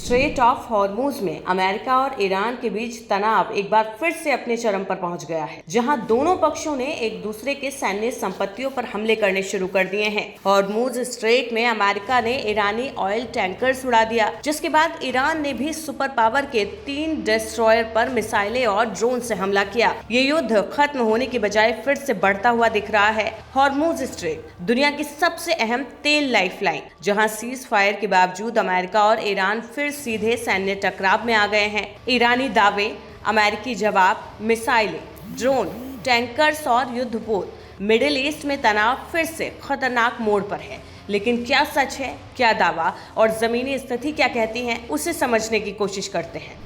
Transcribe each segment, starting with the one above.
Straight of Hormuz में America और Iran के बीच तनाव एक बार फिर से अपने चरम पर पहुंच गया है, जहां दोनों पक्षों ने एक दूसरे के सैन्य संपत्तियों पर हमले करने शुरू कर दिए हैं। हॉर्मुज स्ट्रेट में अमेरिका ने ईरानी ऑयल टैंकर्स उड़ा दिया, जिसके बाद ईरान ने भी सुपर पावर के 3 डिस्ट्रॉयर पर मिसाइलें और ड्रोन से हमला किया। ये युद्ध खत्म होने की बजाय फिर से बढ़ता हुआ दिख रहा है। हॉर्मुज स्ट्रेट दुनिया की सबसे अहम तेल लाइफलाइन, जहां सीज फायर के बावजूद अमेरिका और ईरान फिर सीधे सैन्य टकराव में आ गए हैं। ईरानी दावे, अमेरिकी जवाब, मिसाइलें, ड्रोन, टैंकर्स और युद्धपोत। मिडिल ईस्ट में तनाव फिर से खतरनाक मोड़ पर है। लेकिन क्या सच है, क्या दावा और जमीनी स्थिति क्या कहती है, उसे समझने की कोशिश करते हैं।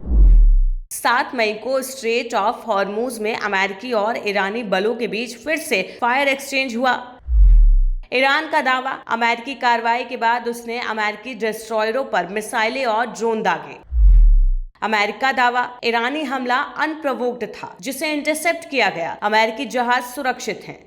7 मई को स्ट्रेट ऑफ हॉर्मुज में अमेरिकी और ईरानी बलों के बीच फिर से फायर एक्सचेंज हुआ। ईरान का दावा, अमेरिकी कार्रवाई के बाद उसने अमेरिकी डिस्ट्रॉयरों पर मिसाइलें और ड्रोन दागे। अमेरिका दावा, ईरानी हमला अनप्रोवोक्ड था, जिसे इंटरसेप्ट किया गया। अमेरिकी जहाज सुरक्षित हैं।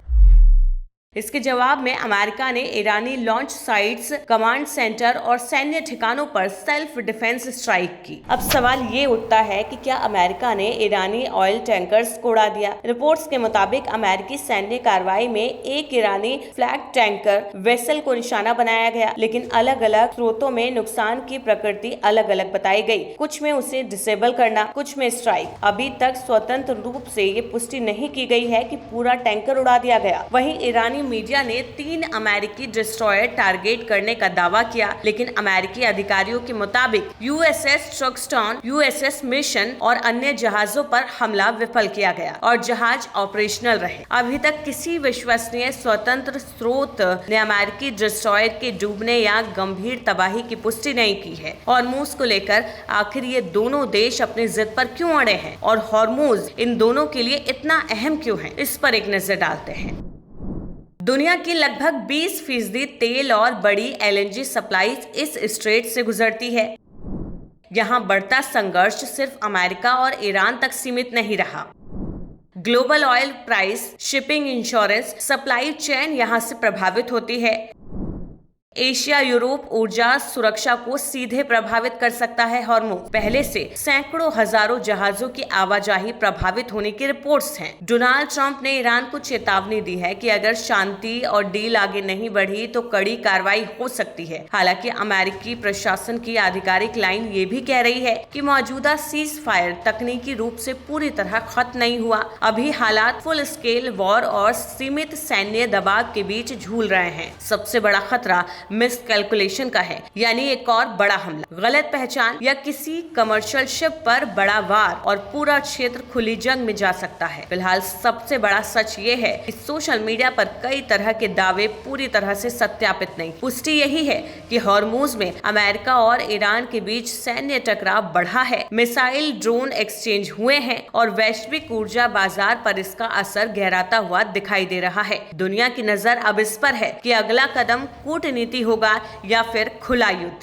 इसके जवाब में अमेरिका ने ईरानी लॉन्च साइट्स, कमांड सेंटर और सैन्य ठिकानों पर सेल्फ डिफेंस स्ट्राइक की। अब सवाल ये उठता है कि क्या अमेरिका ने ईरानी ऑयल टैंकर्स को उड़ा दिया? रिपोर्ट्स के मुताबिक अमेरिकी सैन्य कार्रवाई में एक ईरानी फ्लैग टैंकर वेसल को निशाना बनाया गया, लेकिन अलग अलग स्रोतों में नुकसान की प्रकृति अलग अलग बताई गई। कुछ में उसे डिसेबल करना, कुछ में स्ट्राइक। अभी तक स्वतंत्र रूप से ये पुष्टि नहीं की गई है कि पूरा टैंकर उड़ा दिया गया। वहीं ईरानी मीडिया ने 3 अमेरिकी डिस्ट्रॉयर टारगेट करने का दावा किया, लेकिन अमेरिकी अधिकारियों के मुताबिक यूएसएस ट्रक्स्टॉन, यूएसएस मिशन और अन्य जहाजों पर हमला विफल किया गया और जहाज ऑपरेशनल रहे। अभी तक किसी विश्वसनीय स्वतंत्र स्रोत ने अमेरिकी डिस्ट्रॉयर के डूबने या गंभीर तबाही की पुष्टि नहीं की है। हॉर्मुज को लेकर आखिर ये दोनों देश अपनी जिद पर क्यों अड़े हैं और हॉर्मुज इन दोनों के लिए इतना अहम क्यों है, इस पर एक नजर डालते हैं। दुनिया की लगभग 20% तेल और बड़ी एलएनजी सप्लाईज इस स्ट्रेट से गुजरती है। यहाँ बढ़ता संघर्ष सिर्फ अमेरिका और ईरान तक सीमित नहीं रहा। Global oil price, shipping, insurance, supply chain यहाँ से प्रभावित होती है। एशिया यूरोप ऊर्जा सुरक्षा को सीधे प्रभावित कर सकता है। हॉर्मुज पहले से सैकड़ों हजारों जहाजों की आवाजाही प्रभावित होने की रिपोर्ट्स हैं। डोनाल्ड ट्रंप ने ईरान को चेतावनी दी है कि अगर शांति और डील आगे नहीं बढ़ी तो कड़ी कार्रवाई हो सकती है। हालांकि अमेरिकी प्रशासन की आधिकारिक लाइन ये भी कह रही है कि मौजूदा सीज फायर तकनीकी रूप से पूरी तरह खत्म नहीं हुआ। अभी हालात फुल स्केल वॉर और सीमित सैन्य दबाव के बीच झूल रहे हैं। सबसे बड़ा खतरा मिस कैलकुलेशन का है, यानी एक और बड़ा हमला, गलत पहचान या किसी कमर्शियल शिप पर बड़ा वार और पूरा क्षेत्र खुली जंग में जा सकता है। फिलहाल सबसे बड़ा सच ये है कि सोशल मीडिया पर कई तरह के दावे पूरी तरह से सत्यापित नहीं। पुष्टि यही है कि हॉर्मुज में अमेरिका और ईरान के बीच सैन्य टकराव बढ़ा है, मिसाइल ड्रोन एक्सचेंज हुए हैं और वैश्विक ऊर्जा बाजार पर इसका असर गहराता हुआ दिखाई दे रहा है। दुनिया की नजर अब इस पर है कि अगला कदम कूटनीति होगा या फिर खुला युद्ध।